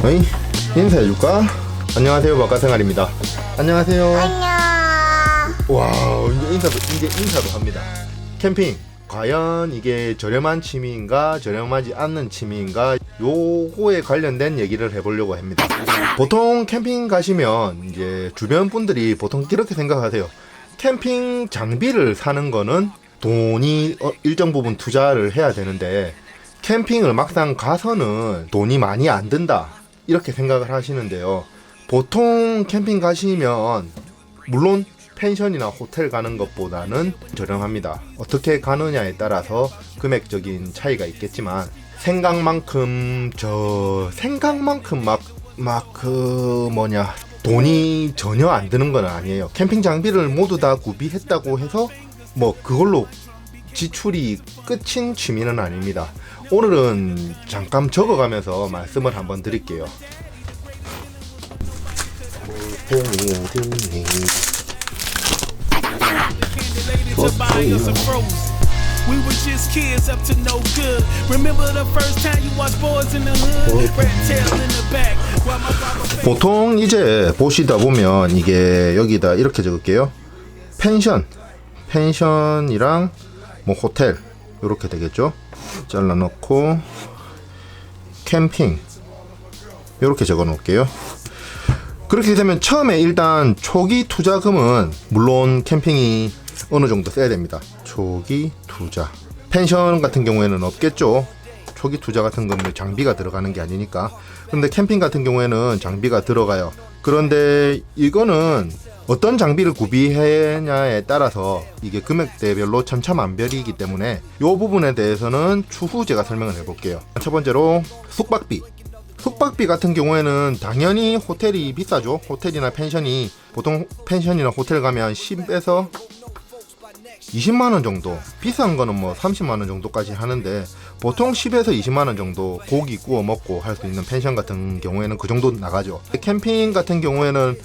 어이? 인사해줄까? 안녕하세요, 바깥생활입니다. 안녕하세요. 안녕. 와, 이제 인사도 합니다. 캠핑, 과연 이게 저렴한 취미인가 저렴하지 않는 취미인가, 요거에 관련된 얘기를 해보려고 합니다. 보통 캠핑 가시면 이제 주변 분들이 보통 이렇게 생각하세요. 캠핑 장비를 사는 거는 돈이 일정 부분 투자를 해야 되는데, 캠핑을 막상 가서는 돈이 많이 안 든다, 이렇게 생각을 하시는데요. 보통 캠핑 가시면 물론 펜션이나 호텔 가는 것보다는 저렴합니다. 어떻게 가느냐에 따라서 금액적인 차이가 있겠지만, 생각만큼 돈이 전혀 안 드는 건 아니에요. 캠핑 장비를 모두 다 구비했다고 해서 뭐 그걸로 지출이 끝인 취미는 아닙니다. 오늘은 잠깐 적어가면서 말씀을 한번 드릴게요. We were just kids up to no good. Remember the first time you watched Boys in the Hood? Rat tail in the back. While my father 보통 이제 보시다 보면 이게 여기다 이렇게 적을게요. 펜션이랑 뭐 호텔 이렇게 되겠죠. 잘라놓고 캠핑 이렇게 적어 놓을게요. 그렇게 되면 처음에 일단 초기 투자금은 물론 캠핑이 어느 정도 써야 됩니다. 초기 투자. 펜션 같은 경우에는 없겠죠. 초기 투자 같은 건 장비가 들어가는 게 아니니까. 근데 캠핑 같은 경우에는 장비가 들어가요. 그런데 이거는 어떤 장비를 구비하냐에 따라서 이게 금액대별로 천차만별이기 때문에 이 부분에 대해서는 추후 제가 설명을 해볼게요. 첫 번째로 숙박비. 숙박비 같은 경우에는 당연히 호텔이 비싸죠. 호텔이나 펜션이, 보통 펜션이나 호텔 가면 10에서 20만원 정도, 비싼 거는 뭐 30만원 정도까지 하는데, 보통 10에서 20만원 정도 고기 구워 먹고 할 수 있는 펜션 같은 경우에는 그 정도 나가죠. 캠핑 같은 경우에는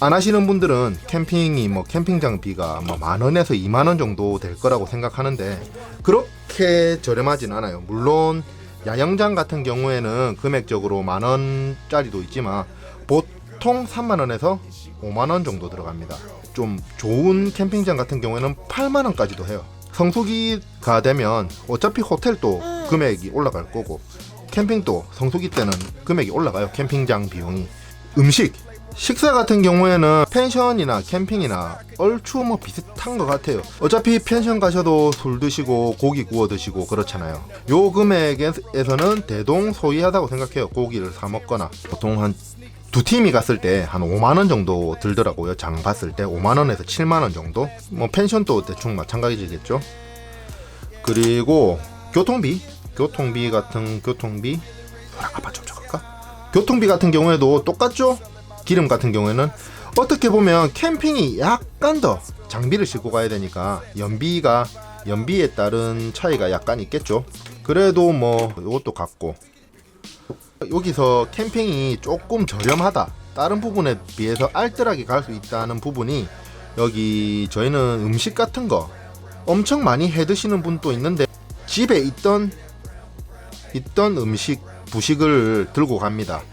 안 하시는 분들은 캠핑이 뭐 캠핑 장비가 뭐 10,000원에서 20,000원 정도 될 거라고 생각하는데, 그렇게 저렴하진 않아요. 물론 야영장 같은 경우에는 금액적으로 10,000원짜리도 있지만 보통 30,000원에서 50,000원 정도 들어갑니다. 좀 좋은 캠핑장 같은 경우에는 80,000원까지도 해요. 성수기가 되면 어차피 호텔도 금액이 올라갈 거고, 캠핑도 성수기 때는 금액이 올라가요. 캠핑장 비용이. 식사 같은 경우에는 펜션이나 캠핑이나 얼추 뭐 비슷한 것 같아요. 어차피 펜션 가셔도 술 드시고 고기 구워 드시고 그렇잖아요. 요 금액에서는 대동소이하다고 생각해요. 고기를 사 먹거나. 보통 한 두 팀이 갔을 때 한 5만원 정도 들더라고요. 장 봤을 때 5만원에서 7만원 정도. 뭐 펜션도 대충 마찬가지겠죠. 그리고 교통비 같은 경우에도 똑같죠. 기름 같은 경우에는 어떻게 보면 캠핑이 약간 더 장비를 싣고 가야 되니까 연비에 따른 차이가 약간 있겠죠. 그래도 뭐 이것도 같고, 여기서 캠핑이 조금 저렴하다, 다른 부분에 비해서 알뜰하게 갈 수 있다는 부분이, 여기 저희는 음식 같은 거 엄청 많이 해 드시는 분도 있는데 집에 있던 부식을 들고 갑니다.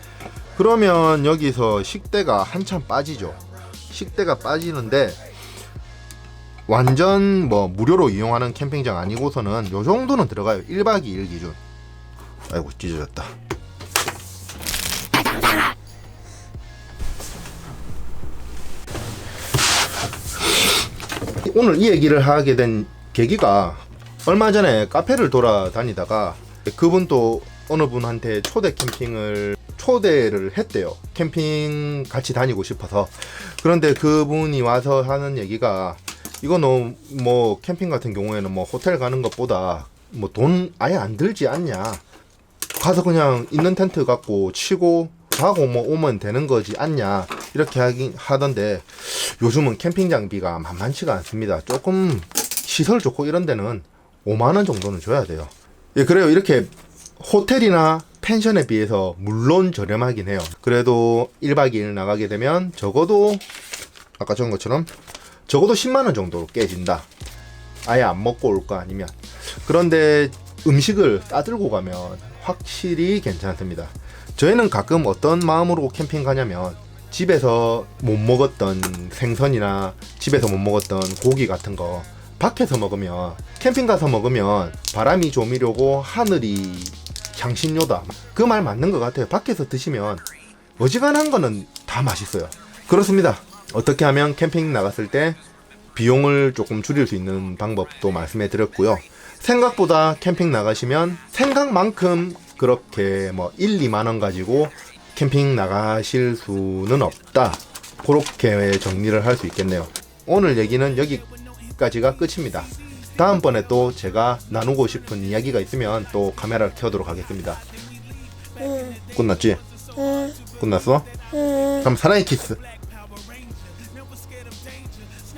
그러면 여기서 식대가 한참 빠지죠. 식대가 빠지는데, 완전 뭐 무료로 이용하는 캠핑장 아니고서는 요 정도는 들어가요. 1박 2일 기준. 아이고, 찢어졌다. 오늘 이 얘기를 하게 된 계기가, 얼마 전에 카페를 돌아다니다가 그분도 어느 분한테 초대를 했대요. 캠핑 같이 다니고 싶어서. 그런데 그분이 와서 하는 얘기가, 이거는 뭐 캠핑 같은 경우에는 뭐 호텔 가는 것보다 뭐 돈 아예 안 들지 않냐, 가서 그냥 있는 텐트 갖고 치고 자고 뭐 오면 되는 거지 않냐, 이렇게 하던데, 요즘은 캠핑 장비가 만만치가 않습니다. 조금 시설 좋고 이런 데는 5만원 정도는 줘야 돼요. 예, 그래요. 이렇게 호텔이나 펜션에 비해서 물론 저렴하긴 해요. 그래도 1박 2일 나가게 되면 적어도 아까 적은 것처럼 적어도 10만원 정도로 깨진다. 아예 안 먹고 올 거 아니면. 그런데 음식을 싸들고 가면 확실히 괜찮습니다. 저희는 가끔 어떤 마음으로 캠핑 가냐면 집에서 못 먹었던 생선이나 집에서 못 먹었던 고기 같은 거 밖에서 먹으면, 캠핑 가서 먹으면 바람이 조미료고 하늘이 향신료다, 그 말 맞는 것 같아요. 밖에서 드시면 어지간한 거는 다 맛있어요. 그렇습니다. 어떻게 하면 캠핑 나갔을 때 비용을 조금 줄일 수 있는 방법도 말씀해 드렸고요. 생각보다 캠핑 나가시면 생각만큼 그렇게 뭐 1, 2만원 가지고 캠핑 나가실 수는 없다, 그렇게 정리를 할 수 있겠네요. 오늘 얘기는 여기까지가 끝입니다. 다음번에 또 제가 나누고 싶은 이야기가 있으면 또 카메라를 켜도록 하겠습니다. 끝났지? 끝났어? 그럼 사랑의 키스.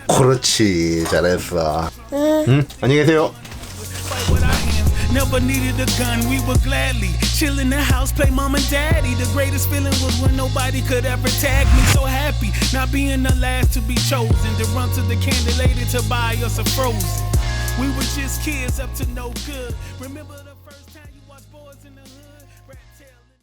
그렇지, 잘했어. 응? 안녕히 계세요. With our hands, never needed a gun, we would gladly chill in the house, play mom and daddy. The greatest feeling was when nobody could ever tag me. So happy, not being the last to be chosen, to run to the candy lady to buy us a frozen. We were just kids up to no good. Remember the first